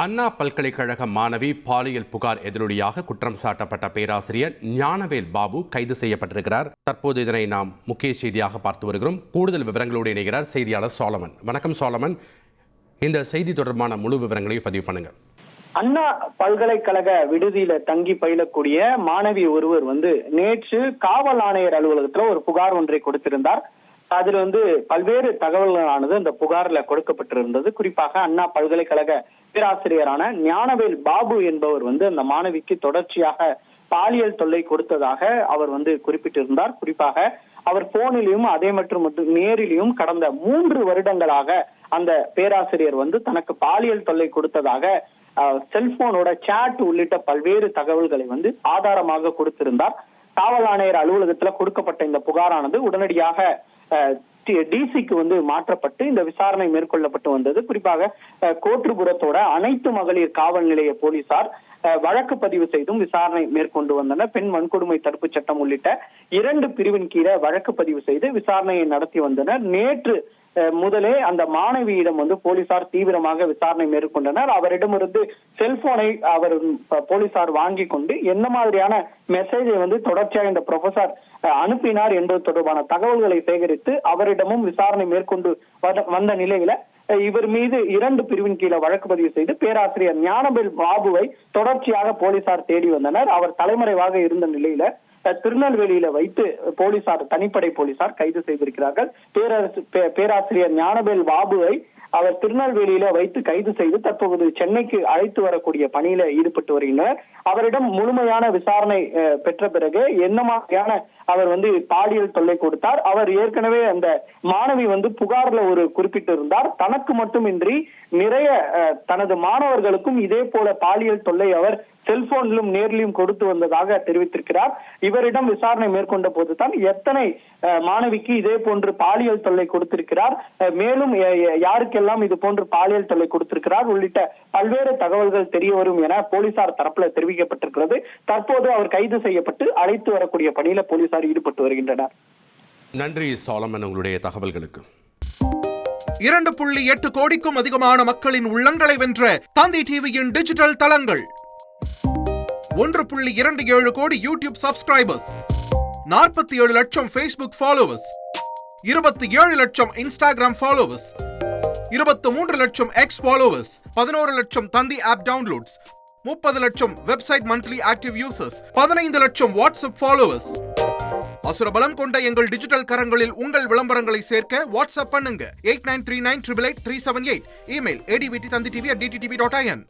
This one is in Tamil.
அண்ணா பல்கலைக்கழக மாணவி பாலியல் புகார் எதிரொலியாக குற்றம் சாட்டப்பட்ட பேராசிரியர் ஞானவேல் பாபு கைது செய்யப்பட்டிருக்கிறார். தற்போது இதனை நாம் முக்கிய செய்தியாக பார்த்து வருகிறோம். கூடுதல் விவரங்களோடு இணைகிறார் செய்தியாளர் சோலமன். வணக்கம் சோலமன், இந்த செய்தி தொடர்பான முழு விவரங்களையும் பதிவு பண்ணுங்க. அண்ணா பல்கலைக்கழக விடுதியில தங்கி பயிலக்கூடிய மாணவி ஒருவர் நேற்று காவல் ஆணையர் அலுவலகத்துல ஒரு புகார் ஒன்றை கொடுத்திருந்தார். அதுல பல்வேறு தகவல்களானது அந்த புகார்ல கொடுக்கப்பட்டிருந்தது. குறிப்பாக அண்ணா பல்கலைக்கழக பேராசிரியரான ஞானவேல் பாபு என்பவர் அந்த மாணவிக்கு தொடர்ச்சியாக பாலியல் தொல்லை கொடுத்ததாக அவர் குறிப்பிட்டிருந்தார். குறிப்பாக அவர் போனிலையும் அதே மற்றும் நேரிலையும் கடந்த 3 வருடங்களாக அந்த பேராசிரியர் தனக்கு பாலியல் தொல்லை கொடுத்ததாக செல்போனோட சாட் உள்ளிட்ட பல்வேறு தகவல்களை ஆதாரமாக கொடுத்திருந்தார். காவல் ஆணையர் அலுவலகத்துல கொடுக்கப்பட்ட இந்த புகாரானது உடனடியாக டிசிக்கு மாற்றப்பட்டு இந்த விசாரணை மேற்கொள்ளப்பட்டு வந்தது. குறிப்பாக கோற்றுப்புறத்தோட அனைத்து மகளிர் காவல் நிலைய போலீசார் வழக்கு பதிவு செய்தும் விசாரணை மேற்கொண்டு வந்தனர். பெண் வன்கொடுமை தடுப்பு சட்டம் உள்ளிட்ட 2 பிரிவின் கீழே வழக்கு பதிவு செய்து விசாரணையை நடத்தி வந்தனர். நேற்று முதலே அந்த மாணவியிடம் போலீசார் தீவிரமாக விசாரணை மேற்கொண்டனர். அவரிடமிருந்து செல்போனை அவர் போலீசார் வாங்கி கொண்டு என்ன மாதிரியான மெசேஜை தொடர்ச்சியாக இந்த ப்ரொஃபசர் அனுப்பினார் என்பது தொடர்பான தகவல்களை சேகரித்து அவரிடமும் விசாரணை மேற்கொண்டு வந்த நிலையில இவர் மீது 2 பிரிவின் கீழே வழக்கு பதிவு செய்து பேராசிரியர் ஞானவேல் பாபுவை தொடர்ச்சியாக போலீசார் தேடி வந்தனர். அவர் தலைமறைவாக இருந்த நிலையில திருநெல்வேலியில வைத்து தனிப்படை போலீசார் கைது செய்திருக்கிறார்கள். பேராசிரியர் ஞானவேல் பாபுவை அவர் திருநெல்வேலியில வைத்து கைது செய்து தற்போது சென்னைக்கு அழைத்து வரக்கூடிய பணியில ஈடுபட்டு வருகின்றனர். அவரிடம் முழுமையான விசாரணை பெற்ற பிறகு என்ன மாதிரியான அவர் பாலியல் தொல்லை கொடுத்தார், அவர் ஏற்கனவே அந்த மாணவி புகார்ல ஒரு குறிப்பிட்டிருந்தார். தனக்கு மட்டுமின்றி நிறைய தனது மாணவர்களுக்கும் இதே போல பாலியல் தொல்லை அவர் செல்போனிலும் நேரிலும் கொடுத்து வந்ததாக தெரிவித்திருக்கிறார். இவரிடம் விசாரணை மேற்கொண்ட போதுதான் எத்தனை மாணவிக்கு இதே போன்று பாலியல் தொல்லை கொடுத்திருக்கிறார், மேலும் யாருக்கெல்லாம் இது போன்று பாலியல் தொல்லை கொடுத்திருக்கிறார் உள்ளிட்ட பல்வேறு தகவல்கள் தெரிய வரும் என போலீசார் தரப்புல தெரிவிக்கப்பட்டிருக்கிறது. தற்போது அவர் கைது செய்யப்பட்டு அழைத்து வரக்கூடிய பணியில போலீசார் ஈடுபட்டு வருகின்றனர். நன்றி சோலமன், உங்களுடைய தகவல்களுக்கு. 2.8 கோடிக்கும் அதிகமான மக்களின் உள்ளங்களை வென்ற தந்தி டிவியின் டிஜிட்டல் தளங்கள், 1.27 கோடி யூடியூப் சப்ஸ்கிரைபர்ஸ், 47 லட்சம் ஃபேஸ்புக் ஃபாலோவர்ஸ், 27 லட்சம் இன்ஸ்டாகிராம் ஃபாலோவர்ஸ், 23 லட்சம் எக்ஸ் ஃபாலோவர்ஸ், 11 லட்சம் தந்தி ஆப் டவுன்லோட்ஸ், 30 லட்சம் வெப்சைட் மந்த்லி ஆக்டிவ் யூசர்ஸ், 15 லட்சம் வாட்ஸ்அப் ஃபாலோவர்ஸ். அசுரபலம் கொண்ட எங்கள் டிஜிட்டல் கரங்களில் உங்கள் விளம்பரங்களை சேர்க்க வாட்ஸ்அப் பண்ணுங்க 8939883878. Email advt@dttv.in.